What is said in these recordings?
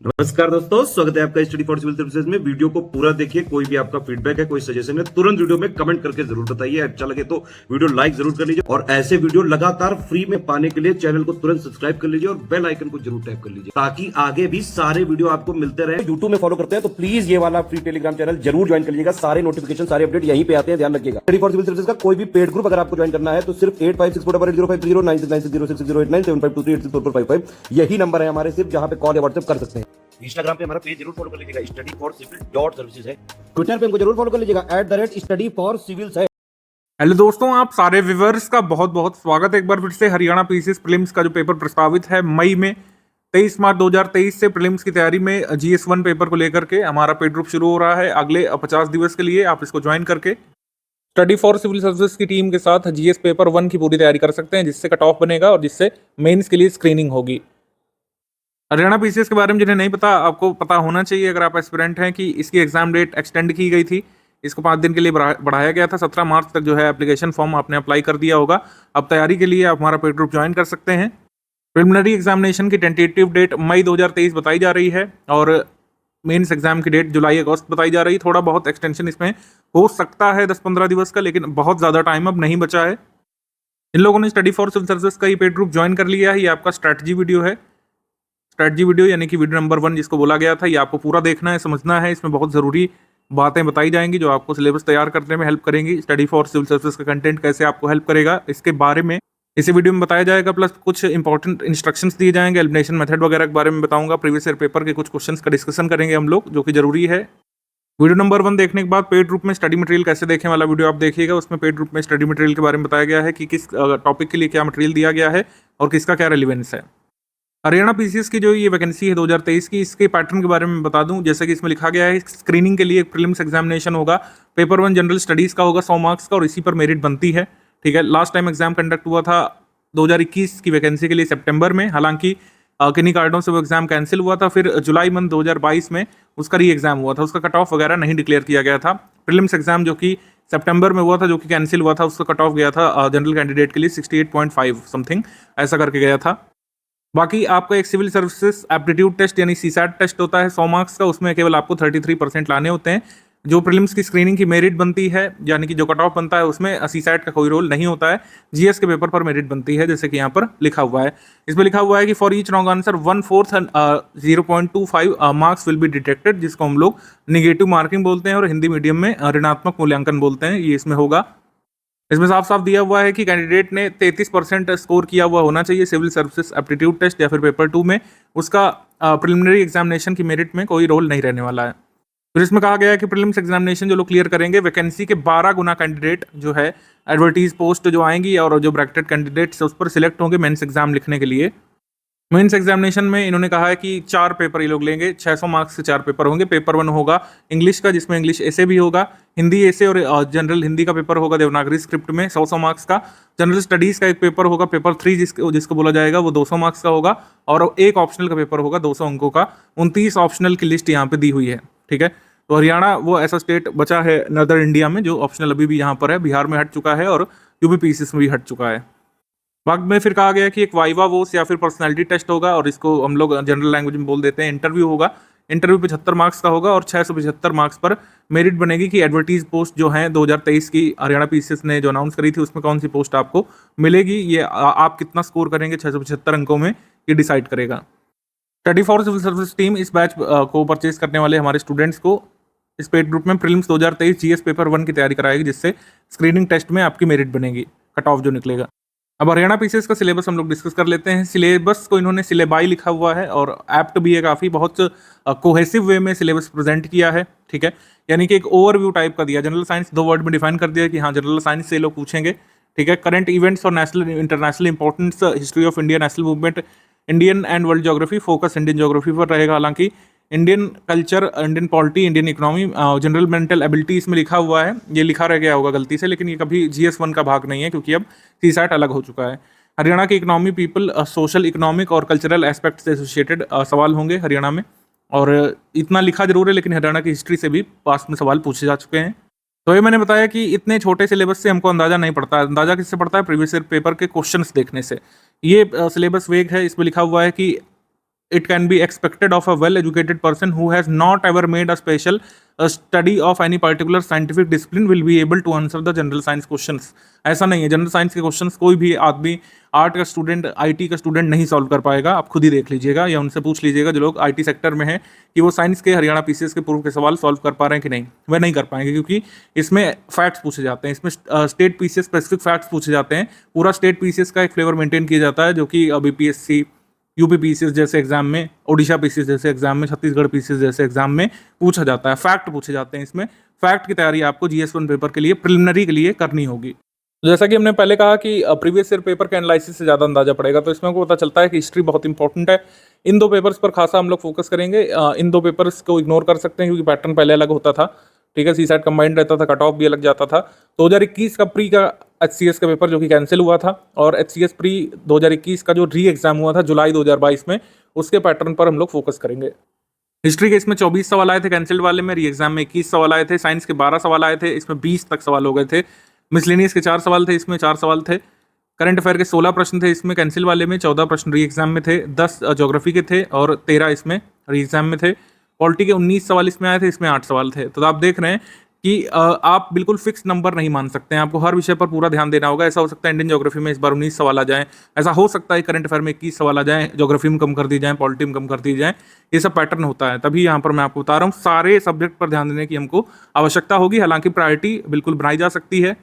नमस्कार दोस्तों, स्वागत है आपका स्टडी फॉर सिविल सर्विसेज में। वीडियो को पूरा देखिए। कोई भी आपका फीडबैक है, कोई सजेशन है, तुरंत वीडियो में कमेंट करके जरूर बताइए। अच्छा लगे तो वीडियो लाइक जरूर कर लीजिए और ऐसे वीडियो लगातार फ्री में पाने के लिए चैनल को तुरंत सब्सक्राइब कर लीजिए और बेल आइकन को जरूर टैप कर लीजिए ताकि आगे भी सारे वीडियो आपको मिलते रहे। यूट्यूब में फॉलो करते हैं तो प्लीज ये वाला फ्री टेलीग्राम चैनल जरूर ज्वाइन कर लीजिएगा। सारे नोटिफिकेशन, सारे अपडेट यहीं पे आते हैं, ध्यान रखिएगा। स्टडी फॉर सिविल सर्विसेज का कोई भी पेड ग्रुप अगर आपको ज्वाइन करना है तो सिर्फ 856480560660897523864455 यही नंबर है हमारे, सिर्फ जहां पे कॉल या व्हाट्सएप कर सकते हैं। इंस्टाग्राम पे हमारा पेज जरूर फॉलो कर लीजिएगा, studyforcivil.services है। ट्विटर पे हमको जरूर फॉलो कर लीजिएगा, @studyforcivils है। हेलो दोस्तों, आप सारे व्यूवर्स का बहुत बहुत स्वागत है एक बार फिर से। हरियाणा पीसीएस प्रीलिम्स का जो पेपर प्रस्तावित है मई में 23 मार्च 2023 से प्रीलिम्स की तैयारी में GS1 पेपर को लेकर के हमारा पेड ग्रुप शुरू हो रहा है अगले 50 दिवस के लिए। आप इसको ज्वाइन करके स्टडी फॉर सिविल सर्विसेज की टीम के साथ GS पेपर 1 की पूरी तैयारी कर सकते हैं, जिससे कट ऑफ बनेगा और जिससे मेंस के लिए स्क्रीनिंग होगी। हरियाणा पीसीएस के बारे में जिन्हें नहीं पता, आपको पता होना चाहिए अगर आप एस्पिरेंट हैं, कि इसकी एग्जाम डेट एक्सटेंड की गई थी। इसको 5 दिन के लिए बढ़ाया गया था। 17 मार्च तक जो है एप्लीकेशन फॉर्म आपने अप्लाई कर दिया होगा। अब तैयारी के लिए आप हमारा पेड ग्रुप ज्वाइन कर सकते हैं। प्रिलिमिनरी एग्जामिनेशन की टेंटेटिव डेट मई 2023 बताई जा रही है और मेंस एग्जाम की डेट जुलाई अगस्त बताई जा रही है। थोड़ा बहुत एक्सटेंशन इसमें हो सकता है 10-15 दिवस का, लेकिन बहुत ज़्यादा टाइम अब नहीं बचा है। इन लोगों ने स्टडी फॉर सिविल सर्विसेज का ये पेड ग्रुप ज्वाइन कर लिया है। ये आपका स्ट्रैटेजी वीडियो है। स्ट्रैटेजी वीडियो यानी कि वीडियो नंबर 1 जिसको बोला गया था, ये आपको पूरा देखना है, समझना है। इसमें बहुत ज़रूरी बातें बताई जाएंगी जो आपको सिलेबस तैयार करने में हेल्प करेंगी। स्टडी फॉर सिविल सर्विसेज का कंटेंट कैसे आपको हेल्प करेगा इसके बारे में इसी वीडियो में बताया जाएगा। प्लस कुछ इंपॉर्टेंट इंस्ट्रक्शंस दिए जाएंगे, एलिमिनेशन मेथड वगैरह के बारे में बताऊंगा। प्रीवियस ईयर पेपर के कुछ क्वेश्चंस का डिस्कशन करेंगे हम लोग, जो कि जरूरी है। वीडियो नंबर 1 देखने के बाद पेड ग्रुप में स्टडी मटेरियल कैसे देखें वाला वीडियो आप देखिएगा। उसमें पेड ग्रुप में स्टडी मटेरियल के बारे में बताया गया है कि किस टॉपिक के लिए क्या मटेरियल दिया गया है और किसका क्या रेलिवेंस है। हरियाणा पीसीएस की जो ये वैकेंसी है 2023 की, इसके पैटर्न के बारे में बता दूं। जैसे कि इसमें लिखा गया है, स्क्रीनिंग के लिए एक प्रीलिम्स एग्जामिनेशन होगा। पेपर 1 जनरल स्टडीज़ का होगा 100 मार्क्स का और इसी पर मेरिट बनती है। ठीक है, लास्ट टाइम एग्जाम कंडक्ट हुआ था 2021 की वैकेंसी के लिए सितंबर में। हालांकि किन्हीं कारणों से वो एग्जाम कैंसिल हुआ था। फिर जुलाई मंथ 2022 में उसका री एग्जाम हुआ था। उसका कट ऑफ वगैरह नहीं डिक्लेयर किया गया था। प्रीलिम्स एग्जाम जो कि सितंबर में हुआ था, जो कि कैंसिल हुआ था, उसका कट ऑफ गया था जनरल कैंडिडेट के लिए 68.5 समथिंग ऐसा करके गया था। बाकी आपका एक सिविल सर्विसेज एप्टीट्यूड टेस्ट यानी CSAT टेस्ट होता है 100 मार्क्स का। उसमें केवल आपको 33% लाने होते हैं। जो प्रीलिम्स की स्क्रीनिंग की मेरिट बनती है यानी कि जो कट ऑफ बनता है, उसमें CSAT का कोई रोल नहीं होता है। GS के पेपर पर मेरिट बनती है, जैसे कि यहाँ पर लिखा हुआ है। इसमें लिखा हुआ है कि for each wrong answer 1/4 0.25 marks will be detected, जिसको हम लोग निगेटिव मार्किंग बोलते हैं और हिंदी मीडियम में ऋणात्मक मूल्यांकन बोलते हैं। ये इसमें होगा। इसमें साफ साफ दिया हुआ है कि कैंडिडेट ने 33% स्कोर किया हुआ होना चाहिए सिविल सर्विसेज एप्टीट्यूड टेस्ट या फिर पेपर 2 में। उसका प्रिलिमिनरी एग्जामिनेशन की मेरिट में कोई रोल नहीं रहने वाला है। फिर इसमें कहा गया है कि प्रीलिम्स एग्जामिनेशन जो लोग क्लियर करेंगे, वैकेंसी के 12 गुना कैंडिडेट जो है एडवर्टीज पोस्ट जो आएंगी और जो ब्रैकेटेड कैंडिडेट्स उस पर सिलेक्ट होंगे मेंस एग्जाम लिखने के लिए। मेंस एग्जामिनेशन में इन्होंने कहा है कि 4 पेपर ये लोग लेंगे। 600 मार्क्स से 4 पेपर होंगे। पेपर 1 होगा इंग्लिश का, जिसमें इंग्लिश ऐसे भी होगा, हिंदी ऐसे और जनरल हिंदी का पेपर होगा देवनागरी स्क्रिप्ट में 100 मार्क्स का। जनरल स्टडीज़ का एक पेपर होगा, पेपर 3 जिसको बोला जाएगा, वो 200 मार्क्स का होगा। और एक ऑप्शनल का पेपर होगा 200 अंकों का। 29 ऑप्शनल की लिस्ट यहाँ पे दी हुई है। ठीक है, तो हरियाणा वो ऐसा स्टेट बचा है नदर इंडिया में जो ऑप्शनल अभी भी यहाँ पर है। बिहार में हट चुका है और यूपी पीसीएस में भी हट चुका है। बाद में फिर कहा गया कि एक वाइवा वोस या फिर पर्सनैलिटी टेस्ट होगा और इसको हम लोग जनरल लैंग्वेज में बोल देते हैं इंटरव्यू होगा। इंटरव्यू 75 मार्क्स का होगा और 675 मार्क्स पर मेरिट बनेगी कि एडवर्टीज पोस्ट जो है 2023 की हरियाणा पीसीएस ने जो अनाउंस करी थी, उसमें कौन सी पोस्ट आपको मिलेगी। ये आप कितना स्कोर करेंगे 675 अंकों में, ये डिसाइड करेगा। Study for civil service team इस बैच को परचेज करने वाले हमारे स्टूडेंट्स को इस पेड ग्रुप में प्रीलिम्स 2023 GS पेपर 1 की तैयारी कराएगी, जिससे स्क्रीनिंग टेस्ट में आपकी मेरिट बनेगी, कट ऑफ जो निकलेगा। अब हरियाणा पीसीएस का सिलेबस हम लोग डिस्कस कर लेते हैं। सिलेबस को इन्होंने सिलेबाई लिखा हुआ है और एप्ट भी है, काफ़ी बहुत कोहेसिव वे में सिलेबस प्रेजेंट किया है। ठीक है, यानी कि एक ओवरव्यू टाइप का दिया। जनरल साइंस 2 वर्ड में डिफाइन कर दिया कि हाँ जनरल साइंस से लोग पूछेंगे। ठीक है, करंट इवेंट्स और national international importance, history of India, national movement, Indian and world geography, focus Indian geography पर रहेगा। हालांकि Indian culture, Indian polity, Indian economy, general mental ability इसमें लिखा हुआ है। ये लिखा रह गया होगा गलती से, लेकिन ये कभी GS1 का भाग नहीं है क्योंकि अब CSAT अलग हो चुका है। हरियाणा की इकोनॉमी, पीपल, सोशल, इकोनॉमिक और कल्चरल एस्पेक्ट से एसोसिएटेड सवाल होंगे हरियाणा में। और इतना लिखा जरूर है, लेकिन हरियाणा की हिस्ट्री से भी पास में सवाल पूछे जा चुके हैं। तो ये मैंने बताया कि इतने छोटे सिलेबस से हमको अंदाजा नहीं पड़ता। अंदाजा किससे पड़ता है? प्रीवियस ईयर पेपर के क्वेश्चंस देखने से। ये सिलेबस वेग है। इसमें लिखा हुआ है कि it can be expected of a well educated person who has not ever made a special study of any particular scientific discipline will be able to answer the general science questions. ऐसा नहीं है, general science के questions कोई भी आदमी, art का student, IT का student नहीं सॉल्व कर पाएगा। आप खुद ही देख लीजिएगा या उनसे पूछ लीजिएगा जो लोग आईटी सेक्टर में हैं कि वो साइंस के हरियाणा पीसीएस के पूर्व के सवाल सॉल्व कर पा रहे हैं कि नहीं। वह नहीं कर पाएंगे क्योंकि इसमें फैक्ट्स पूछे जाते हैं, इसमें स्टेट पीसीएस स्पेसिफिक फैक्ट्स पूछे जाते हैं। पूरा स्टेट पीसीएस का एक फ्लेवर मेंटेन किया जाता है जो कि बीपीएससी, यूपी पीसीएस जैसे एग्जाम में, ओडिशा पीसीएस जैसे एग्जाम में, छत्तीसगढ़ पीसीएस जैसे एग्जाम में पूछा जाता है। फैक्ट पूछे जाते हैं। इसमें फैक्ट की तैयारी आपको जीएस1 पेपर के लिए प्रिलिमिनरी के लिए करनी होगी। जैसा कि हमने पहले कहा कि प्रीवियस ईयर पेपर के एनालिसिस से ज़्यादा अंदाजा पड़ेगा, तो इसमें आपको पता चलता है कि हिस्ट्री बहुत इंपॉर्टेंट है। इन दो पेपर्स पर खासा हम लोग फोकस करेंगे। इन दो पेपर्स को इग्नोर कर सकते हैं क्योंकि पैटर्न पहले अलग होता था, ठीक है। सीसैट कंबाइंड रहता था, कट ऑफ भी अलग जाता था। 2021 का प्री का एचसीएस का पेपर जो कि कैंसिल हुआ था, और एचसीएस प्री 2021 का जो री एग्जाम हुआ था जुलाई 2022 में, उसके पैटर्न पर हम लोग फोकस करेंगे। हिस्ट्री के इसमें 24 सवाल आए थे कैंसिल्ड वाले में, री एग्जाम में 21 सवाल आए थे। साइंस के 12 सवाल आए थे, इसमें 20 तक सवाल हो गए थे। मिसलेनियस के 4 सवाल थे, इसमें 4 सवाल थे। करंट अफेयर के 16 प्रश्न थे इसमें कैंसिल वाले में, 14 प्रश्न री एग्जाम में थे, 10 ज्योग्राफी के थे और 13 इसमें री एग्जाम में थे। पॉलिटी के 19 सवाल इसमें आए थे, इसमें 8 सवाल थे। तो आप देख रहे हैं कि आप बिल्कुल फिक्स नंबर नहीं मान सकते हैं, आपको हर विषय पर पूरा ध्यान देना होगा। ऐसा हो सकता है इंडियन ज्योग्राफी में इस बार 19 सवाल आ जाएं, ऐसा हो सकता है करंट अफेयर में 21 सवाल आ जाएं, ज्योग्राफी में कम कर दी जाएं, पॉलिटी में कम कर दी जाएं। ये सब पैटर्न होता है, तभी यहाँ पर मैं आपको बता रहा हूँ सारे सब्जेक्ट पर ध्यान देने की हमको आवश्यकता होगी। हालांकि प्रायोरिटी बिल्कुल बनाई जा सकती है।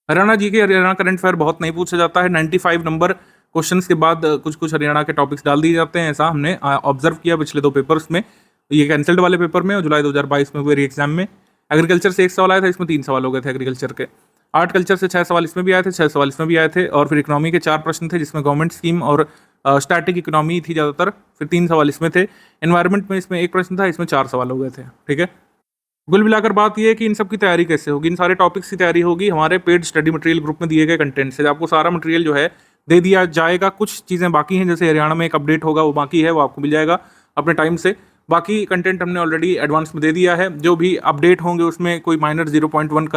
हरियाणा जी के हरियाणा करंट अफेयर बहुत नहीं पूछा जाता है। 95 नंबर क्वेश्चंस के बाद कुछ कुछ हरियाणा के टॉपिक्स डाल दिए जाते हैं, ऐसा हमने ऑब्जर्व किया पिछले 2 पेपर्स में, ये कैंसिल्ड वाले पेपर में और जुलाई 2022 में हुए री एग्जाम में। एग्रीकल्चर से 1 सवाल आया था, इसमें 3 सवाल हो गए थे एग्रीकल्चर के। आर्ट कल्चर से 6 सवाल इसमें भी आए थे, 6 सवाल इसमें भी आए थे। और फिर इकोनॉमी के 4 प्रश्न थे जिसमें गवर्नमेंट स्कीम और स्टैटिक इकोनॉमी थी ज़्यादातर, फिर 3 सवाल इसमें थे। एनवायरनमेंट में इसमें 1 प्रश्न था, इसमें 4 सवाल हो गए थे, ठीक है। कुल मिलाकर बात यह है कि इन सब की तैयारी कैसे होगी, इन सारे टॉपिक्स की तैयारी होगी हमारे पेड स्टडी मटेरियल ग्रुप में दिए गए कंटेंट से। आपको सारा मटेरियल जो है दे दिया जाएगा, कुछ चीज़ें बाकी हैं, जैसे हरियाणा में एक अपडेट होगा वो बाकी है, वो आपको मिल जाएगा अपने टाइम से। बाकी कंटेंट हमने ऑलरेडी एडवांस में दे दिया है। जो भी अपडेट होंगे उसमें कोई माइनर 0.1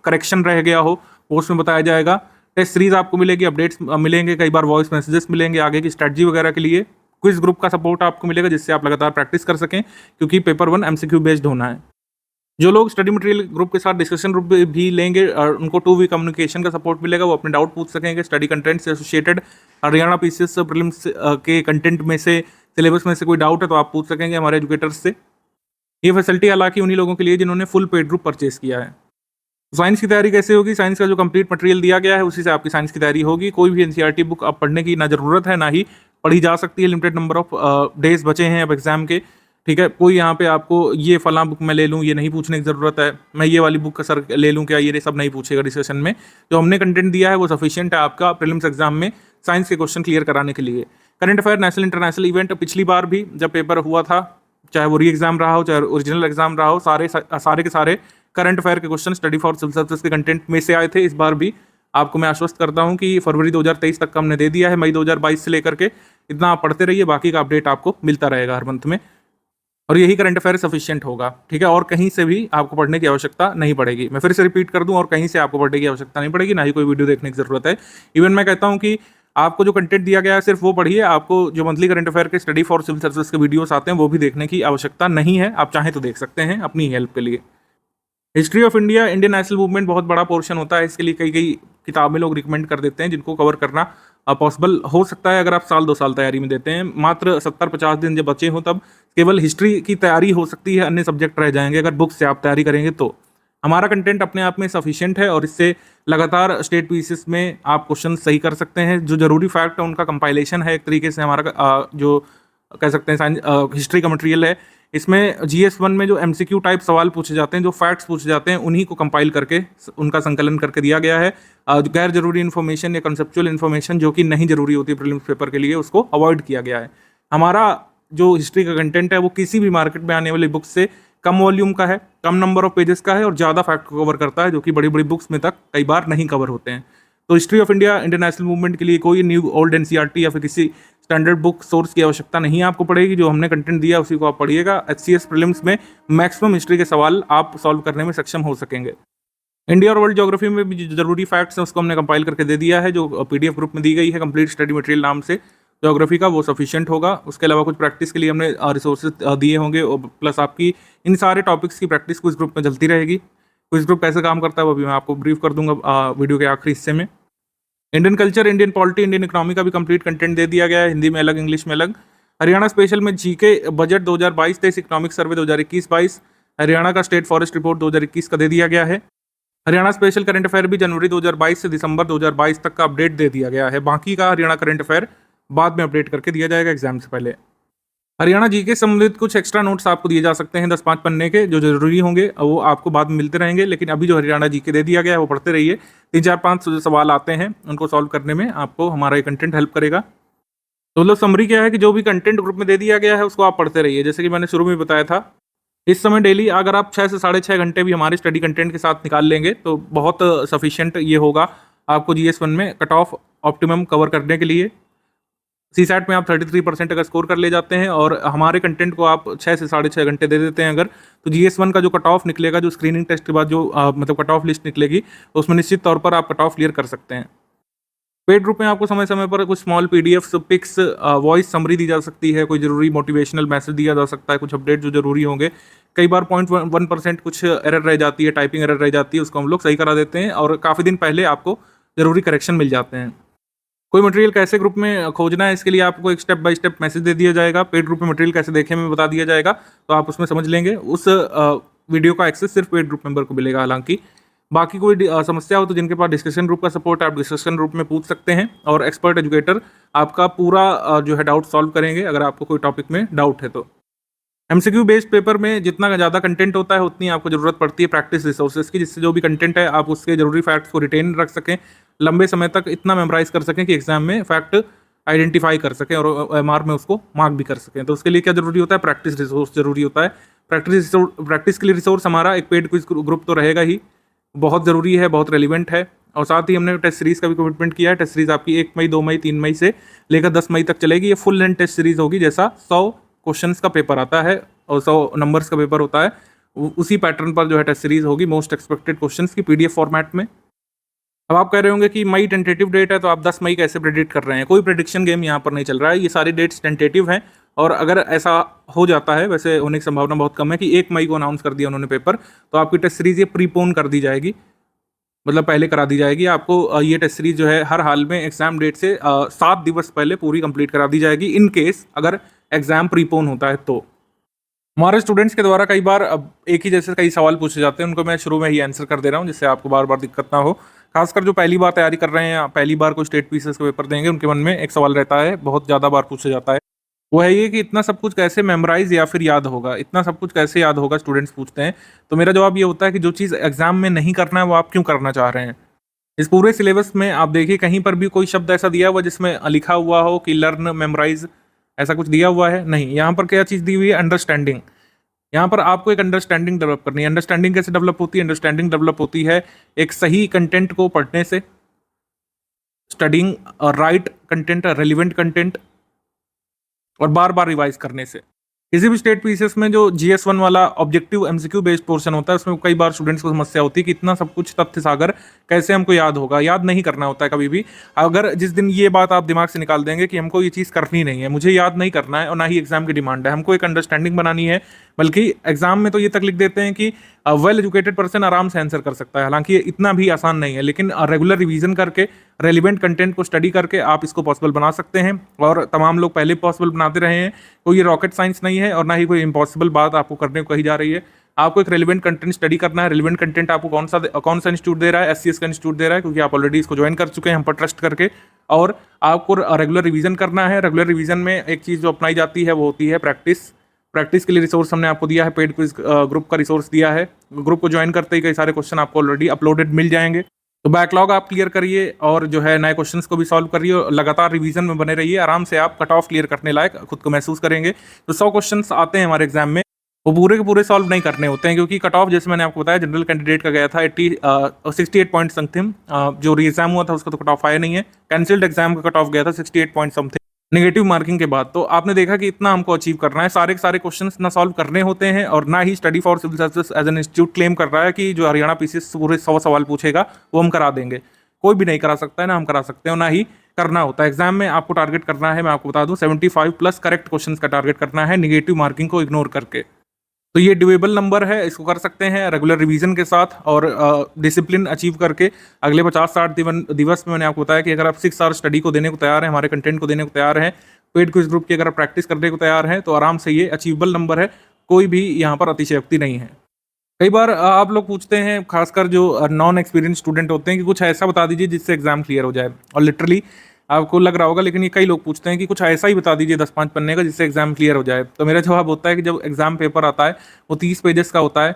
करेक्शन रह गया हो वो उसमें बताया जाएगा। टेस्ट सीरीज आपको मिलेगी, अपडेट्स मिलेंगे, कई बार वॉइस मैसेजेस मिलेंगे आगे की स्ट्रैटेजी वगैरह के लिए। क्विज ग्रुप का सपोर्ट आपको मिलेगा जिससे आप लगातार प्रैक्टिस कर सकें, क्योंकि पेपर 1 MCQ बेस्ड होना है। जो लोग स्टडी मटेरियल ग्रुप के साथ डिस्कशन ग्रुप भी लेंगे और उनको 2 वे कम्युनिकेशन का सपोर्ट मिलेगा, वो अपने डाउट पूछ सकेंगे स्टडी कंटेंट से एसोसिएटेड। हरियाणा पीसीएस प्रीलिम्स के कंटेंट में से, सिलेबस में से कोई डाउट है तो आप पूछ सकेंगे हमारे एजुकेटर्स से। ये फैसिलिटी हालांकि उन्हीं लोगों के लिए जिन्होंने फुल पेड ग्रुप परचेज किया है। साइंस की तैयारी कैसे होगी, साइंस का जो कंप्लीट मटेरियल दिया गया है उसी से आपकी साइंस की तैयारी होगी। कोई भी एनसीईआरटी बुक आप पढ़ने की ना ज़रूरत है ना ही पढ़ी जा सकती है। लिमिटेड नंबर ऑफ डेज बचे हैं अब एग्जाम के, ठीक है। कोई यहाँ पे आपको ये फलां बुक मैं ले लूँ ये नहीं पूछने की ज़रूरत है, मैं ये वाली बुक का सर ले लूँ क्या, ये सब नहीं पूछेगा डिस्कशन में। जो हमने कंटेंट दिया है वो सफिशिएंट है आपका प्रीलिम्स एग्जाम में साइंस के क्वेश्चन क्लियर कराने के लिए। Current affair, national international event, पिछली बार भी जब पेपर हुआ था, चाहे वो री एग्जाम रहा हो चाहे ओरिजिनल एग्जाम रहा हो, सारे के सारे करंट अफेयर के question study for civil services के कंटेंट में से आए थे। इस बार भी आपको मैं आश्वस्त करता हूँ कि फरवरी 2023 तक का हमने दे दिया है, मई 2022 से लेकर के। इतना आप पढ़ते रहिए, बाकी का अपडेट आपको मिलता रहेगा हर मंथ में, और यही करंट अफेयर सफिशिएंट होगा, ठीक है। और कहीं से भी आपको पढ़ने की आवश्यकता नहीं पड़ेगी। मैं फिर से रिपीट कर दूं, और कहीं से आपको पढ़ने की आवश्यकता नहीं पड़ेगी, ना ही कोई वीडियो देखने की जरूरत है। इवन मैं कहता हूं कि आपको जो कंटेंट दिया गया है सिर्फ वो पढ़िए, आपको जो मंथली करंट अफेयर के स्टडी फॉर सिविल सर्विसेज के वीडियोस आते हैं वो भी देखने की आवश्यकता नहीं है। आप चाहें तो देख सकते हैं अपनी हेल्प के लिए। History of India, Indian national movement बहुत बड़ा पोर्शन होता है, इसके लिए कई कई किताबें लोग रिकमेंड कर देते हैं जिनको कवर करना पॉसिबल हो सकता है अगर आप साल 2 साल तैयारी में देते हैं। मात्र 70-50 दिन जब बचे हों तब केवल हिस्ट्री की तैयारी हो सकती है, अन्य सब्जेक्ट रह जाएंगे अगर बुक से आप तैयारी करेंगे तो। हमारा कंटेंट अपने आप में सफिशिएंट है और इससे लगातार स्टेट पीसीएस में आप क्वेश्चन सही कर सकते हैं। जो जरूरी फैक्ट है उनका कंपाइलेशन है एक तरीके से हमारा, जो कह सकते हैं हिस्ट्री का मटेरियल है। इसमें GS1 में जो MCQ टाइप सवाल पूछे जाते हैं, जो फैक्ट्स पूछे जाते हैं, उन्हीं को कंपाइल करके उनका संकलन करके दिया गया है। गैर जरूरी इन्फॉर्मेशन या कंसेप्चुअल इन्फॉर्मेशन जो कि नहीं जरूरी होती प्रीलिम्स पेपर के लिए, उसको अवॉइड किया गया है। हमारा जो हिस्ट्री का कंटेंट है वो किसी भी मार्केट में आने वाली बुक से कम वॉल्यूम का है, कम नंबर ऑफ पेजेस का है और ज़्यादा फैक्ट को कवर करता है, जो कि बड़ी बड़ी बुक्स में तक कई बार नहीं कवर होते हैं। तो history of India, international movement के लिए कोई न्यू ओल्ड एनसीईआरटी या फिर किसी स्टैंडर्ड बुक सोर्स की आवश्यकता नहीं आपको पड़ेगी। जो हमने कंटेंट दिया उसी को आप पढ़िएगा। HCS प्रीलिम्स में मैक्सिमम हिस्ट्री के सवाल आप सॉल्व करने में सक्षम हो सकेंगे। इंडिया और वर्ल्ड ज्योग्राफी में भी जो जरूरी फैक्ट्स हैं उसको हमने कंपाइल करके दे दिया है, जो PDF ग्रुप में दी गई है कंप्लीट स्टडी मटेरियल नाम से। ज्योग्राफी का वो सफिशिएंट होगा। उसके अलावा कुछ प्रैक्टिस के लिए हमने रिसोर्सेज दिए होंगे और प्लस आपकी इन सारे टॉपिक्स की प्रैक्टिस क्विज ग्रुप में चलती रहेगी। क्विज ग्रुप कैसे काम करता है वो भी मैं आपको ब्रीफ कर दूंगा वीडियो के आखिरी हिस्से में। Indian culture, Indian polity, Indian economy का भी कंप्लीट कंटेंट दे दिया गया है, हिंदी में अलग, इंग्लिश में अलग। हरियाणा स्पेशल में GK budget 2022-23, economic survey 2021-22, Haryana का स्टेट फॉरेस्ट रिपोर्ट 2021 का दे दिया गया है। हरियाणा स्पेशल करंट अफेयर भी जनवरी 2022 से दिसंबर 2022 तक का अपडेट दे दिया गया है। बाकी का हरियाणा करंट अफेयर बाद में अपडेट करके दिया जाएगा एग्जाम से पहले। हरियाणा जीके से संबंधित कुछ एक्स्ट्रा नोट्स आपको दिए जा सकते हैं 10-5 पन्ने के, जो जरूरी होंगे वो आपको बाद में मिलते रहेंगे, लेकिन अभी जो हरियाणा जीके दे दिया गया है वो पढ़ते रहिए। 3-4-5 जो सवाल आते हैं उनको सॉल्व करने में आपको हमारा ये कंटेंट हेल्प करेगा। तो मतलब समरी क्या है कि जो भी कंटेंट ग्रुप में दे दिया गया है उसको आप पढ़ते रहिए। जैसे कि मैंने शुरू में बताया था, इस समय डेली अगर आप 6 से 6.5 घंटे भी हमारे स्टडी कंटेंट के साथ निकाल लेंगे तो बहुत सफिशिएंट ये होगा आपको GS1 में कट ऑफ ऑप्टिमम कवर करने के लिए। CSAT में आप 33% अगर स्कोर कर ले जाते हैं और हमारे कंटेंट को आप 6 से 6.5 घंटे दे देते हैं अगर, तो GS1 का जो कट ऑफ निकलेगा, जो स्क्रीनिंग टेस्ट के बाद जो मतलब कट ऑफ लिस्ट निकलेगी, उसमें निश्चित तौर पर आप कट ऑफ क्लियर कर सकते हैं। पेड ग्रुप में आपको समय समय पर कुछ small PDFs, pics, voice summary दी जा सकती है, कोई जरूरी मोटिवेशनल मैसेज दिया जा सकता है, कुछ अपडेट जो जरूरी होंगे। कई बार 0.1% कुछ एरर रह जाती है, टाइपिंग एरर रह जाती है, उसको हम लोग सही करा देते हैं और काफ़ी दिन पहले आपको जरूरी करेक्शन मिल जाते हैं। कोई मटेरियल कैसे ग्रुप में खोजना है, इसके लिए आपको एक स्टेप बाय स्टेप मैसेज दे दिया जाएगा। पेड ग्रुप में मटेरियल कैसे देखें में बता दिया जाएगा, तो आप उसमें समझ लेंगे। उस वीडियो का एक्सेस सिर्फ पेड ग्रुप मेंबर को मिलेगा। हालांकि बाकी कोई समस्या हो तो जिनके पास डिस्कशन ग्रुप का सपोर्ट है, आप डिस्कशन ग्रुप में पूछ सकते हैं और एक्सपर्ट एजुकेटर आपका पूरा जो है डाउट सॉल्व करेंगे अगर आपको कोई टॉपिक में डाउट है तो। MCQ बेस्ड पेपर में जितना ज़्यादा कंटेंट होता है उतनी आपको ज़रूरत पड़ती है प्रैक्टिस रिसोर्सेज की, जिससे जो भी कंटेंट है आप उसके जरूरी फैक्ट्स को रिटेन रख सकें, लंबे समय तक इतना मेमोराइज कर सकें कि एग्जाम में फैक्ट आइडेंटिफाई कर सकें और MR में उसको मार्क भी कर सकें। तो उसके लिए क्या जरूरी होता है? प्रैक्टिस रिसोर्स जरूरी होता है। प्रैक्टिस के लिए रिसोर्स हमारा एक पेड क्विज ग्रुप तो रहेगा ही, बहुत ज़रूरी है, बहुत रेलिवेंट है। और साथ ही हमने टेस्ट सीरीज़ का भी कमिटमेंट किया है। टेस्ट सीरीज़ आपकी 1 मई, 2 मई, 3 मई से लेकर 10 मई तक चलेगी। ये फुल लेंथ टेस्ट सीरीज़ होगी, जैसा 100 क्वेश्चंस का पेपर आता है और 100 नंबर्स का पेपर होता है, उसी पैटर्न पर जो है टेस्ट सीरीज़ होगी, मोस्ट एक्सपेक्टेड क्वेश्चंस की PDF फॉर्मेट में। अब आप कह रहे होंगे कि मई टेंटेटिव डेट है तो आप 10 मई कैसे प्रेडिक्ट कर रहे हैं? कोई प्रेडिक्शन गेम यहाँ पर नहीं चल रहा है, ये सारी डेट्स टेंटेटिव हैं और अगर ऐसा हो जाता है, वैसे होने की संभावना बहुत कम है कि 1 मई को अनाउंस कर दिया उन्होंने पेपर, तो आपकी टेस्ट सीरीज़ ये प्रीपोन कर दी जाएगी, मतलब पहले करा दी जाएगी। आपको ये टेस्ट सीरीज जो है हर हाल में एग्जाम डेट से 7 दिवस पहले पूरी कंप्लीट करा दी जाएगी, इन केस अगर एग्जाम प्रीपोन होता है तो। हमारे स्टूडेंट्स के द्वारा कई बार एक ही जैसे कई सवाल पूछे जाते हैं, उनको मैं शुरू में ही आंसर कर दे रहा हूँ जिससे आपको बार बार दिक्कत ना हो। खासकर जो पहली बार तैयारी कर रहे हैं या पहली बार कोई स्टेट पीसीएस का पेपर देंगे, उनके मन में एक सवाल रहता है, बहुत ज़्यादा बार पूछा जाता है, वो है ये कि इतना सब कुछ कैसे मेमोराइज या फिर याद होगा, इतना सब कुछ कैसे याद होगा, स्टूडेंट्स पूछते हैं। तो मेरा जवाब ये होता है कि जो चीज़ एग्जाम में नहीं करना है वो आप क्यों करना चाह रहे हैं। इस पूरे सिलेबस में आप देखिए कहीं पर भी कोई शब्द ऐसा दिया हुआ जिसमें लिखा हुआ हो कि लर्न, मेमोराइज, ऐसा कुछ दिया हुआ है? नहीं। यहाँ पर क्या चीज़ दी हुई है? अंडरस्टैंडिंग। यहाँ पर आपको एक अंडरस्टैंडिंग डेवलप करनी है। अंडरस्टैंडिंग कैसे डेवलप होती है? अंडरस्टैंडिंग डेवलप होती है एक सही कंटेंट को पढ़ने से, studying right content, relevant content, और बार बार रिवाइज करने से। किसी भी स्टेट पीसीएस में जो GS1 वाला ऑब्जेक्टिव MCQ बेस्ड पोर्शन होता है उसमें कई बार स्टूडेंट्स को समस्या होती है कि इतना सब कुछ तथ्य सागर कैसे हमको याद होगा। याद नहीं करना होता है कभी भी। अगर जिस दिन ये बात आप दिमाग से निकाल देंगे कि हमको ये चीज़ करनी नहीं है, मुझे याद नहीं करना है और ना ही एग्जाम की डिमांड है, हमको एक अंडरस्टैंडिंग बनानी है, बल्कि एग्जाम में तो ये तक लिख देते हैं कि वेल एजुकेटेड पर्सन आराम से आंसर कर सकता है। हालांकि ये इतना भी आसान नहीं है, लेकिन रेगुलर रिवीजन करके, रेलिवेंट कंटेंट को स्टडी करके आप इसको पॉसिबल बना सकते हैं और तमाम लोग पहले पॉसिबल बनाते रहे हैं। कोई ये रॉकेट साइंस नहीं है और ना ही कोई इम्पॉसिबल बात आपको करने को कही जा रही है। आपको एक रेलिवेंट कंटेंट स्टडी करना है। रेलिवेंट कंटेंट आपको कौन सा इंस्टीट्यूट दे रहा है? SCS का इंस्टीट्यूट दे रहा है, क्योंकि आप ऑलरेडी इसको ज्वाइन कर चुके हैं हम पर ट्रस्ट करके। और आपको रेगुलर रिवीजन करना है। रेगुलर रिवीजन में एक चीज़ जो अपनाई जाती है वो होती है प्रैक्टिस। प्रैक्टिस के लिए रिसोर्स हमने आपको दिया है, पेड क्विज ग्रुप का रिसोर्स दिया है। ग्रुप को ज्वाइन करते ही कई सारे क्वेश्चन आपको ऑलरेडी अपलोडेड मिल जाएंगे। तो बैकलॉग आप क्लियर करिए और जो है नए क्वेश्चंस को भी सॉल्व करिए और लगातार रिवीजन में बने रहिए। आराम से आप कट ऑफ क्लियर करने लायक खुद को महसूस करेंगे। तो 100 क्वेश्चंस आते हैं हमारे एग्जाम में, वो पूरे के पूरे सॉल्व नहीं करने होते हैं, क्योंकि कट ऑफ जैसे मैंने आपको बताया जनरल कैंडिडेट का गया था 68 पॉइंट समथिंग। जो री एग्जाम हुआ था उसका तो कट ऑफ आया नहीं है। कैंसिल्ड एग्जाम का कट ऑफ गया था 68 पॉइंट समथिंग नेगेटिव मार्किंग के बाद। तो आपने देखा कि इतना हमको अचीव करना है। सारे के सारे क्वेश्चंस ना सॉल्व करने होते हैं और ना ही study for civil services as an institute claim कर रहा है कि जो हरियाणा पीसीएस पूरे 100 सवाल पूछेगा वो हम करा देंगे। कोई भी नहीं करा सकता है, ना हम करा सकते हैं और ना ही करना होता है। एग्जाम में आपको टारगेट करना है, मैं आपको बता दूं 75 प्लस करेक्ट क्वेश्चंस का टारगेट करना है, निगेटिव मार्किंग को इग्नोर करके। तो ये ड्यूएबल नंबर है, इसको कर सकते हैं रेगुलर रिवीजन के साथ और डिसिप्लिन अचीव करके। अगले 50-60 दिवस में मैंने आपको बताया कि अगर आप 6 आवर स्टडी को देने को तैयार हैं, हमारे कंटेंट को देने को तैयार हैं, पेड क्विज ग्रुप की अगर आप प्रैक्टिस करने को तैयार हैं, तो आराम से ये अचीवेबल नंबर है, कोई भी यहाँ पर अतिशयोक्ति नहीं है। कई बार आप लोग पूछते हैं, खासकर जो नॉन एक्सपीरियंस स्टूडेंट होते हैं, कि कुछ ऐसा बता दीजिए जिससे एग्जाम क्लियर हो जाए। और लिटरली आपको लग रहा होगा, लेकिन ये कई लोग पूछते हैं कि कुछ ऐसा ही बता दीजिए 10-5 पन्ने का जिससे एग्जाम क्लियर हो जाए। तो मेरा जवाब होता है कि जब एग्जाम पेपर आता है वो 30 पेजेस का होता है,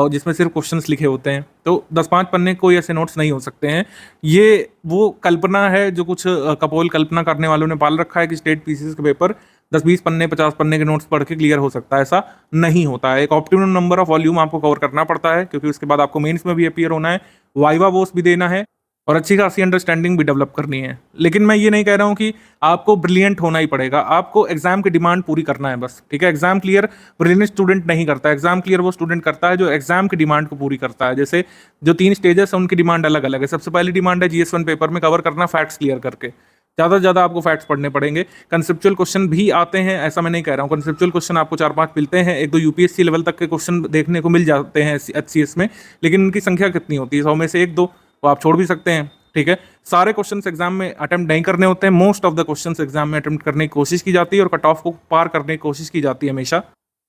जिसमें सिर्फ क्वेश्चंस लिखे होते हैं, तो 10-5 पन्ने कोई ऐसे नोट्स नहीं हो सकते हैं। ये वो कल्पना है जो कुछ कपोल कल्पना करने वालों ने पाल रखा है कि स्टेट पीसीएस के पेपर 10-20 पन्ने 50 पन्ने के नोट्स पढ़ के क्लियर हो सकता है। ऐसा नहीं होता है। एक ऑप्टिमम नंबर ऑफ वॉल्यूम आपको कवर करना पड़ता है, क्योंकि उसके बाद आपको मेंस में भी अपीयर होना है, वाइवा वोस भी देना है और अच्छी खासी अंडरस्टैंडिंग भी डेवलप करनी है। लेकिन मैं ये नहीं कह रहा हूँ कि आपको ब्रिलियंट होना ही पड़ेगा, आपको एग्जाम की डिमांड पूरी करना है बस, ठीक है। एग्जाम क्लियर ब्रिलियंट स्टूडेंट नहीं करता, एग्जाम क्लियर वो स्टूडेंट करता है जो एग्जाम की डिमांड को पूरी करता है। जैसे जो 3 स्टेजेस हैं उनकी डिमांड अलग अलग है। सबसे पहली डिमांड है GS1 पेपर में कवर करना फैक्ट्स क्लियर करके, ज़्यादा से ज़्यादा आपको फैक्ट्स पढ़ने पड़ेंगे। कंसेप्चुअल क्वेश्चन भी आते हैं, ऐसा मैं नहीं कह रहा हूँ, कंसेप्चुअल क्वेश्चन आपको 4-5 मिलते हैं, 1-2 यूपीएससी लेवल तक के क्वेश्चन देखने को मिल जाते हैं HCS में, लेकिन उनकी संख्या कितनी होती है? 100 में से 1-2 तो आप छोड़ भी सकते हैं, ठीक है। सारे क्वेश्चंस एग्जाम में अटेम्प्ट नहीं करने होते हैं, most of the questions exam में अटेम्प्ट करने की कोशिश की जाती है और कट ऑफ को पार करने की कोशिश की जाती है हमेशा।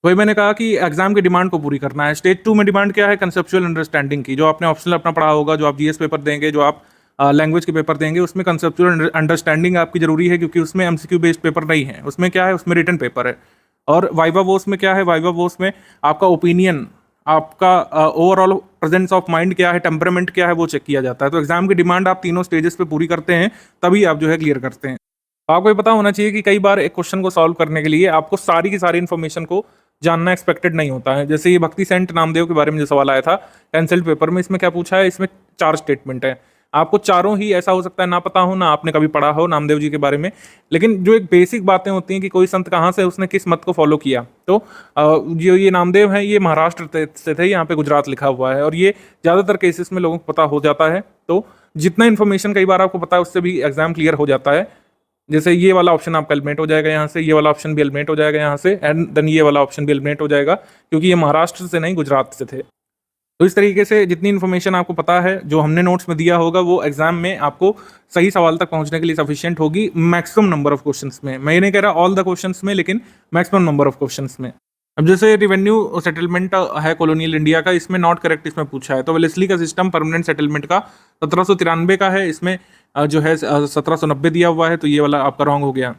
वही मैंने कहा कि एग्जाम की डिमांड को पूरी करना है। स्टेज 2 में डिमांड क्या है? कंसेप्चुअल अंडरस्टैंडिंग की। जो आपने ऑप्शनल अपना पढ़ा होगा, जो आप जीएस पेपर देंगे, जो आप लैंग्वेज के पेपर देंगे, उसमें कंसेप्चुअल अंडरस्टैंडिंग आपकी जरूरी है, क्योंकि उसमें एमसीक्यू बेस्ड पेपर नहीं है। उसमें क्या है? उसमें रिटन पेपर है। और वाइवा वोस में क्या है? वाइवा वोस में आपका ओपिनियन, आपका ओवरऑल प्रेजेंस ऑफ माइंड क्या है, टेम्परामेंट क्या है, वो चेक किया जाता है। तो एग्जाम की डिमांड आप तीनों स्टेजेस पे पूरी करते हैं, तभी आप जो है क्लियर करते हैं। तो आपको ये पता होना चाहिए कि कई बार एक क्वेश्चन को सॉल्व करने के लिए आपको सारी की सारी इन्फॉर्मेशन को जानना एक्सपेक्टेड नहीं होता है। जैसे ये भक्ति सेंट नामदेव के बारे में जो सवाल आया था कैंसल्ड पेपर में, इसमें क्या पूछा है? इसमें 4 स्टेटमेंट है। आपको चारों ही ऐसा हो सकता है ना पता हो, ना आपने कभी पढ़ा हो नामदेव जी के बारे में, लेकिन जो एक बेसिक बातें होती हैं कि कोई संत कहाँ से, उसने किस मत को फॉलो किया। तो जो ये नामदेव हैं, ये महाराष्ट्र से थे, यहाँ पे गुजरात लिखा हुआ है, और ये ज़्यादातर केसेस में लोगों को पता हो जाता है। तो जितना इन्फॉर्मेशन कई बार आपको पता है, उससे भी एग्जाम क्लियर हो जाता है। जैसे ये वाला ऑप्शन आपका एलिमिनेट हो जाएगा यहाँ से, ये वाला ऑप्शन भी एलिमिनेट हो जाएगा यहाँ से, एंड देन ये वाला ऑप्शन भी एलिमिनेट हो जाएगा, क्योंकि ये महाराष्ट्र से नहीं गुजरात से थे। तो इस तरीके से जितनी इन्फॉर्मेशन आपको पता है, जो हमने नोट्स में दिया होगा, वो एग्जाम में आपको सही सवाल तक पहुंचने के लिए सफिशिएंट होगी मैक्सिमम नंबर ऑफ क्वेश्चंस में। मैं ये नहीं कह रहा ऑल द क्वेश्चंस में, लेकिन मैक्सिमम नंबर ऑफ क्वेश्चंस में। अब जैसे रिवेन्यू सेटलमेंट है कॉलोनियल इंडिया का, इसमें नॉट करेक्ट इसमें पूछा है। तो वेलेस्ली का सिस्टम परमानेंट सेटलमेंट का 1793 का है, इसमें जो है 1790 दिया हुआ है, तो ये वाला आपका रॉन्ग हो गया।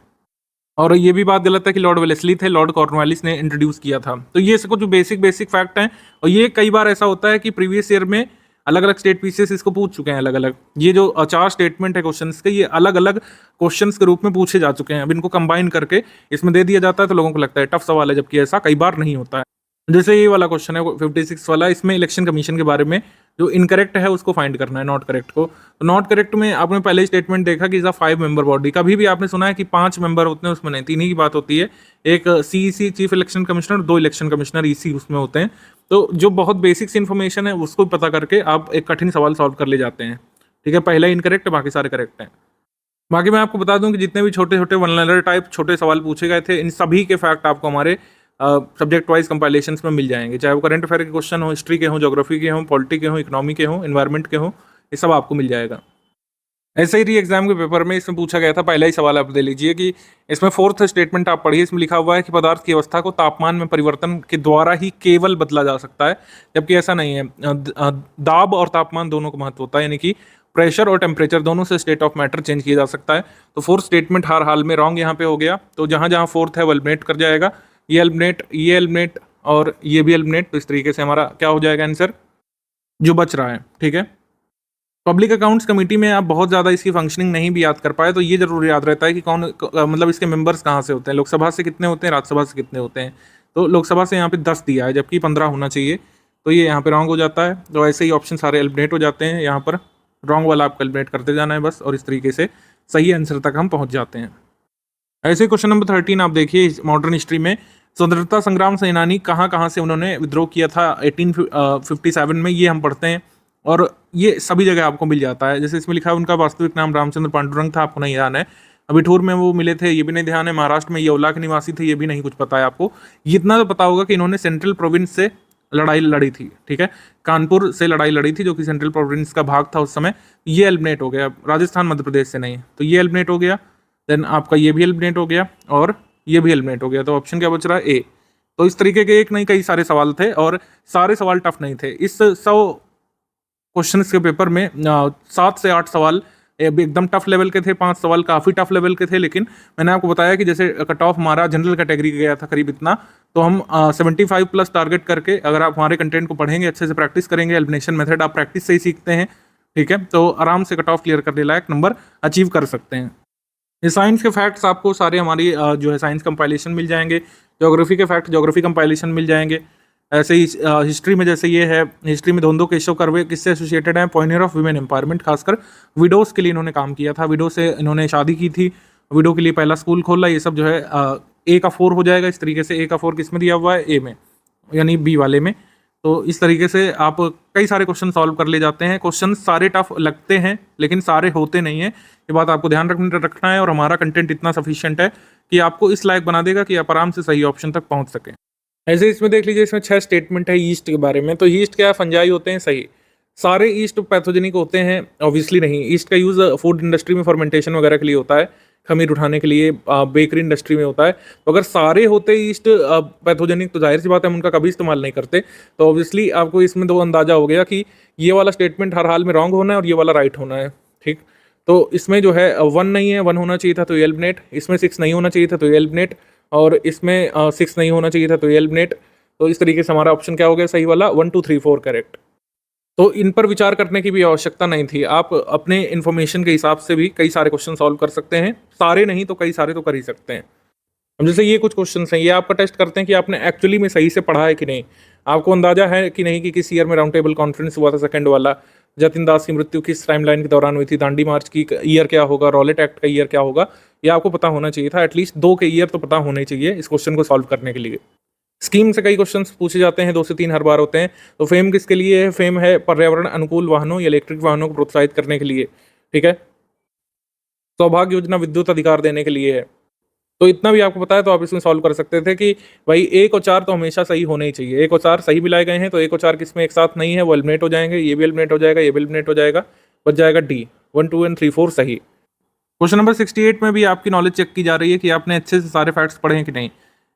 और ये भी बात गलत है कि लॉर्ड वेलेस्ली थे, लॉर्ड कॉर्नवालिस ने इंट्रोड्यूस किया था। तो ये कुछ बेसिक फैक्ट हैं, और ये कई बार ऐसा होता है कि प्रीवियस ईयर में अलग अलग स्टेट पीसीएस इसको पूछ चुके हैं अलग अलग। ये जो 4 स्टेटमेंट है क्वेश्चंस के, ये अलग अलग क्वेश्चंस के रूप में पूछे जा चुके हैं। अब इनको कंबाइन करके इसमें दे दिया जाता है, तो लोगों को लगता है टफ सवाल है, जबकि ऐसा कई बार नहीं होता है। जैसे ये वाला क्वेश्चन है 56 वाला, इसमें इलेक्शन कमीशन के बारे में जो इनकरेक्ट है उसको फाइंड करना है, नॉट करेक्ट को। तो नॉट करेक्ट में आपने पहले ही स्टेटमेंट देखा कि इज अ 5 मेंबर बॉडी। कभी भी आपने सुना है कि 5 मेंबर होते हैं? उसमें नहीं, 3 ही की बात होती है। एक CEC chief election commissioner, 2 election commissioner EC उसमें होते हैं। तो जो बहुत बेसिक्स इन्फॉर्मेशन है उसको पता करके आप एक कठिन सवाल सॉल्व कर ले जाते हैं, ठीक है। पहला इनकरेक्ट, बाकी सारे करेक्ट हैं। बाकी मैं आपको बता दूं कि जितने भी छोटे छोटे वल्नरर टाइप छोटे सवाल पूछे गए थे, इन सभी के फैक्ट आपको हमारे सब्जेक्ट वाइज कंपाइलेशंस में मिल जाएंगे। चाहे वो करंट अफेयर के क्वेश्चन हो, हिस्ट्री के हो, ज्योग्राफी के हो, पॉलिटी के हो, इकोनॉमी के हो, एनवायरनमेंट के हो, ये सब आपको मिल जाएगा। ऐसे ही री एग्जाम के पेपर में इसमें पूछा गया था, पहला ही सवाल आप दे लीजिए कि इसमें 4th स्टेटमेंट आप पढ़िए। इसमें लिखा हुआ है कि पदार्थ की अवस्था को तापमान में परिवर्तन के द्वारा ही केवल बदला जा सकता है, जबकि ऐसा नहीं है। दाब और तापमान दोनों को महत्व होता है, यानी कि प्रेशर और टेम्परेचर दोनों से स्टेट ऑफ मैटर चेंज किया जा सकता है। तो 4th स्टेटमेंट हर हाल में रॉन्ग यहाँ पे हो गया। तो जहाँ जहाँ 4th है वो एलिमिनेट कर जाएगा, ये एलिमिनेट और ये भी एलिमिनेट। तो इस तरीके से हमारा क्या हो जाएगा आंसर जो बच रहा है, ठीक है। पब्लिक अकाउंट्स कमेटी में आप बहुत ज़्यादा इसकी फंक्शनिंग नहीं भी याद कर पाए, तो ये जरूर याद रहता है कि कौन मतलब इसके मेंबर्स कहाँ से होते हैं, लोकसभा से कितने होते हैं, राज्यसभा से कितने होते हैं। तो लोकसभा से यहाँ पे 10 दिया है, जबकि 15 होना चाहिए, तो ये यहाँ पे रॉन्ग हो जाता है। तो ऐसे ही ऑप्शन सारे एलिमिनेट हो जाते हैं, यहाँ पर रॉन्ग वाला आपको एलिमिनेट करते जाना है बस, और इस तरीके से सही आंसर तक हम पहुँच जाते हैं। ऐसे क्वेश्चन नंबर 13 आप देखिए, मॉडर्न हिस्ट्री में स्वतंत्रता संग्राम सेनानी कहाँ से उन्होंने विद्रोह किया था 1857 में, ये हम पढ़ते हैं। और ये सभी जगह आपको मिल जाता है। जैसे इसमें लिखा है उनका वास्तविक नाम रामचंद्र पांडुरंग था, आपको नहीं ध्यान है। बिठूर में वो मिले थे, ये भी नहीं ध्यान है। महाराष्ट्र में येवला के निवासी थे, ये भी नहीं कुछ पता है आपको। इतना तो पता होगा कि इन्होंने सेंट्रल प्रोविंस से लड़ाई लड़ी थी, ठीक है, कानपुर से लड़ाई लड़ी थी जो कि सेंट्रल प्रोविंस का भाग था उस समय। ये एलिमिनेट हो गया, राजस्थान मध्य प्रदेश से नहीं, तो ये एलिमिनेट हो गया। देन आपका ये भी एलिमिनेट हो गया और ये भी एलिमिनेट हो गया। तो ऑप्शन क्या बच रहा है? ए। तो इस तरीके के एक नहीं कई सारे सवाल थे और सारे सवाल टफ नहीं थे। इस 100 क्वेश्चन के पेपर में 7 से 8 सवाल एकदम टफ लेवल के थे, 5 सवाल काफ़ी टफ लेवल के थे। लेकिन मैंने आपको बताया कि जैसे कट ऑफ हमारा जनरल कैटेगरी का गया था करीब इतना, तो हम 75 प्लस टारगेट करके अगर आप हमारे कंटेंट को पढ़ेंगे, अच्छे से प्रैक्टिस करेंगे, एलिमिनेशन मेथड आप प्रैक्टिस से ही सीखते हैं, ठीक है, तो आराम से कट ऑफ क्लियर करने लायक नंबर अचीव कर सकते हैं। ये साइंस के फैक्ट्स आपको सारे हमारी जो है साइंस कंपाइलेशन मिल जाएंगे। ज्योग्राफी के फैक्ट ज्योग्राफी कंपाइलेशन मिल जाएंगे। ऐसे ही हिस्ट्री में जैसे ये है, हिस्ट्री में धोंदो केशव कर्वे किससे एसोसिएटेड है? पॉइनियर ऑफ वुमेन एम्पावरमेंट, खासकर विडोज के लिए इन्होंने काम किया था। विडो से इन्होंने शादी की थी, विडो के लिए पहला स्कूल खोला। ये सब जो है ए का 4 हो जाएगा इस तरीके से। ए का 4 किस में दिया हुआ है? ए में, यानी बी वाले में। तो इस तरीके से आप कई सारे क्वेश्चन सॉल्व कर ले जाते हैं। क्वेश्चन सारे टफ लगते हैं लेकिन सारे होते नहीं हैं, ये बात आपको ध्यान रखना है। और हमारा कंटेंट इतना सफिशिएंट है कि आपको इस लायक बना देगा कि आप आराम से सही ऑप्शन तक पहुंच सकें। ऐसे इसमें देख लीजिए, इसमें 6 स्टेटमेंट है ईस्ट के बारे में। तो ईस्ट क्या है? फंजाई होते हैं, सही। सारे ईस्ट पैथोजेनिक होते हैं? ऑब्वियसली नहीं। ईस्ट का यूज़ फूड इंडस्ट्री में फर्मेंटेशन वगैरह के लिए होता है, खमीर उठाने के लिए, बेकरी इंडस्ट्री में होता है। तो अगर सारे होते ईस्ट पैथोजेनिक तो जाहिर सी बात है हम उनका कभी इस्तेमाल नहीं करते। तो ऑब्वियसली आपको इसमें 2 अंदाजा हो गया कि ये वाला स्टेटमेंट हर हाल में रॉन्ग होना है और ये वाला राइट होना है, ठीक। तो इसमें जो है 1 नहीं है, 1 होना चाहिए था तो ये एलिमिनेट। इसमें 6 नहीं होना चाहिए था तो ये एलिमिनेट। और इसमें 6 नहीं होना चाहिए था तो ये एलिमिनेट। तो इस तरीके से हमारा ऑप्शन क्या हो गया सही वाला? 1 2 3 4 करेक्ट। तो इन पर विचार करने की भी आवश्यकता नहीं थी। आप अपने इन्फॉर्मेशन के हिसाब से भी कई सारे क्वेश्चन सॉल्व कर सकते हैं। सारे नहीं तो कई सारे तो कर ही सकते हैं। अब जैसे ये कुछ क्वेश्चन हैं, ये आपका टेस्ट करते हैं कि आपने एक्चुअली में सही से पढ़ा है कि नहीं। आपको अंदाजा है कि नहीं कि किस ईयर में राउंड टेबल कॉन्फ्रेंस हुआ था सेकंड वाला, जतिन दास की मृत्यु किस टाइमलाइन के दौरान हुई थी, दांडी मार्च की ईयर क्या होगा, रॉलेट एक्ट का ईयर क्या होगा, ये आपको पता होना चाहिए था। एटलीस्ट 2 के ईयर तो पता होने चाहिए इस क्वेश्चन को सॉल्व करने के लिए। स्कीम से कई क्वेश्चंस पूछे जाते हैं, 2 से 3 हर बार होते हैं। तो फेम किसके लिए है? फेम है पर्यावरण अनुकूल वाहनों या इलेक्ट्रिक वाहनों को प्रोत्साहित करने के लिए, ठीक है। सौभाग्य योजना विद्युत अधिकार देने के लिए है। तो इतना भी आपको पता है तो आप इसमें सॉल्व कर सकते थे कि भाई 1 और 4 तो हमेशा सही होने ही चाहिए। 1 और 4 सही भी लाए गए हैं तो 1 और 4 किसमें एक साथ नहीं है, वो एलिमिनेट हो जाएंगे। ये भी एलिमिनेट हो जाएगा, ये भी एलिमिनेट हो जाएगा, बच जाएगा डी। 1 2 3 4 सही। क्वेश्चन नंबर 68 में भी आपकी नॉलेज चेक की जा रही है कि आपने अच्छे से सारे फैक्ट्स पढ़े हैं कि नहीं।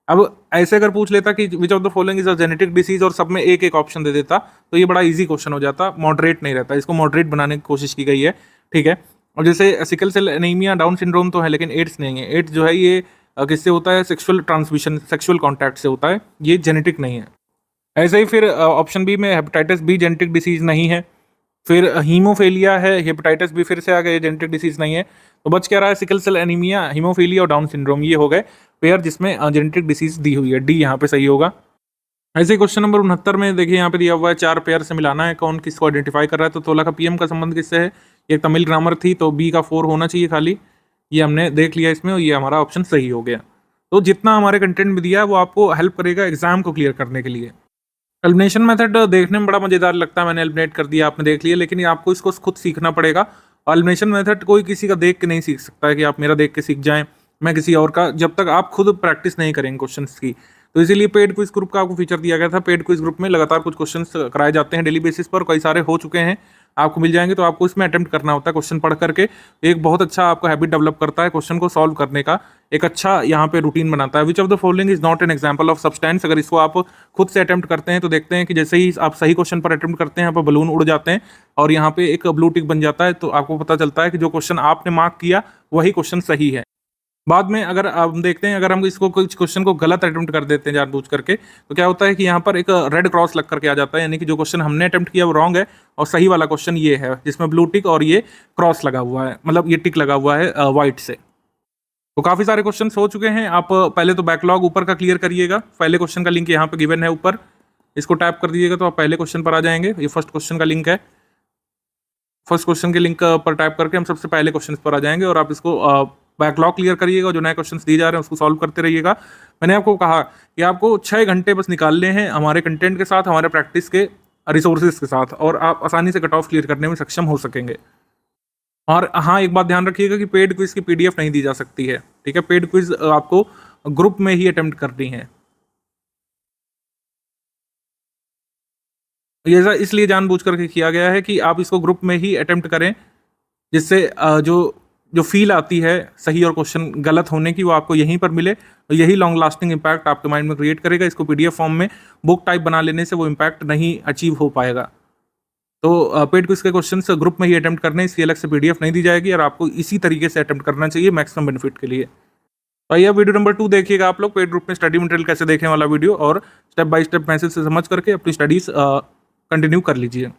अब ऐसे अगर पूछ लेता कि which of the following is a genetic disease और सब में एक एक ऑप्शन दे देता तो ये बड़ा इजी क्वेश्चन हो जाता, मॉडरेट नहीं रहता। इसको मॉडरेट बनाने की कोशिश की गई है, ठीक है। और जैसे sickle cell anaemia, down syndrome तो है लेकिन एड्स नहीं है। एड्स जो है ये किससे होता है? सेक्सुअल ट्रांसमिशन, सेक्सुअल कॉन्टैक्ट से होता है, ये जेनेटिक नहीं है। ऐसे ही फिर ऑप्शन बी में हेपेटाइटिस बी जेनेटिक डिसीज नहीं है। फिर हीमोफीलिया है, हेपेटाइटिस बी फिर से आ गए, जेनेटिक डिसीज नहीं है। तो बच क्या रहा है? सिकल सेल एनीमिया, हीमोफीलिया और डाउन सिंड्रोम, ये हो गए पेयर जिसमें जेनेटिक डिसीज दी हुई है। डी यहाँ पे सही होगा। ऐसे क्वेश्चन नंबर 69 में देखिए यहाँ पे दिया हुआ है 4 पेयर से मिलाना है, कौन किसको आइडेंटिफाई कर रहा है। तो तोला का पीएम का संबंध किससे है? ये तमिल ग्रामर थी तो बी का 4 होना चाहिए खाली, ये हमने देख लिया इसमें और ये हमारा ऑप्शन सही हो गया। तो जितना हमारे कंटेंट में दिया है वो आपको हेल्प करेगा एग्जाम को क्लियर करने के लिए। एलिमिनेशन मेथड देखने में बड़ा मजेदार लगता है, मैंने एलिमिनेट कर दिया, आपने देख लिया, लेकिन आपको इसको खुद सीखना पड़ेगा। और एलिमिनेशन मेथड कोई किसी का देख के नहीं सीख सकता है कि आप मेरा देख के सीख जाएं, मैं किसी और का, जब तक आप खुद प्रैक्टिस नहीं करेंगे क्वेश्चंस की। तो इसीलिए पेड क्विज ग्रुप का आपको फीचर दिया गया था। पेड क्विज ग्रुप में लगातार कुछ क्वेश्चंस कराए जाते हैं डेली बेसिस पर, कई सारे हो चुके हैं, आपको मिल जाएंगे। तो आपको इसमें अटेम्प्ट करना होता है क्वेश्चन पढ़ करके। एक बहुत अच्छा आपको हैबिट डेवलप करता है क्वेश्चन को सॉल्व करने का, एक अच्छा यहाँ पे रूटीन बनाता है। Which of the following is not an example of substance. अगर इसको आप खुद से अटेम्प्ट करते हैं तो देखते हैं कि जैसे ही आप सही क्वेश्चन पर अटेम्प्ट करते हैं यहाँ पर बलून उड़ जाते हैं और यहाँ पे एक ब्लू टिक बन जाता है। तो आपको पता चलता है कि जो क्वेश्चन आपने मार्क किया वही क्वेश्चन सही है। बाद में अगर हम देखते हैं, अगर हम इसको कुछ क्वेश्चन को गलत अटेम्प्ट कर देते हैं जानबूझ करके, तो क्या होता है कि यहाँ पर एक रेड क्रॉस लग करके आ जाता है, यानी कि जो क्वेश्चन हमने अटेम्प्ट किया वो रॉन्ग है और सही वाला क्वेश्चन ये है जिसमें ब्लू टिक और ये क्रॉस लगा हुआ है, मतलब ये टिक लगा हुआ है व्हाइट से। तो काफ़ी सारे क्वेश्चन हो चुके हैं। आप पहले तो बैकलॉग ऊपर का क्लियर करिएगा। पहले क्वेश्चन का लिंक यहाँ पे गिवन है ऊपर, इसको टैप कर दीजिएगा तो आप पहले क्वेश्चन पर आ जाएंगे। ये फर्स्ट क्वेश्चन का लिंक है, फर्स्ट क्वेश्चन के लिंक पर टैप करके हम सबसे पहले क्वेश्चन पर आ जाएंगे और आप इसको बैकलॉग क्लियर करिएगा। जो नए क्वेश्चंस दिए जा रहे हैं उसको सॉल्व करते रहिएगा। मैंने आपको कहा कि आपको 6 घंटे बस निकालने हैं हमारे कंटेंट के साथ, हमारे प्रैक्टिस के रिसोर्सेज के साथ, और आप आसानी से कट ऑफ क्लियर करने में सक्षम हो सकेंगे। और हाँ, एक बात ध्यान रखिएगा कि पेड क्विज की पीडीएफ नहीं दी जा सकती है, ठीक है। पेड क्विज आपको ग्रुप में ही अटेम्प्ट करनी है। ये ऐसा इसलिए जानबूझ करके किया गया है कि आप इसको ग्रुप में ही अटेम्प्ट करें, जिससे जो फील आती है सही और क्वेश्चन गलत होने की, वो आपको यहीं पर मिले। तो यही लॉन्ग लास्टिंग इम्पैक्ट आपके माइंड में क्रिएट करेगा। इसको पीडीएफ फॉर्म में बुक टाइप बना लेने से वो इम्पैक्ट नहीं अचीव हो पाएगा। तो पेड क्विज के क्वेश्चंस ग्रुप में ही अटेम्प्ट करने, इसकी अलग से पीडीएफ नहीं दी जाएगी, और आपको इसी तरीके से अटेम्प्ट करना चाहिए मैक्सिमम बेनिफिट के लिए। तो आइए वीडियो नंबर 2 देखिएगा आप लोग, पेड ग्रुप में स्टडी मटेरियल कैसे देखें वाला वीडियो, और स्टेप बाय स्टेप मैसेज से समझ करके अपनी स्टडीज कंटिन्यू कर लीजिए।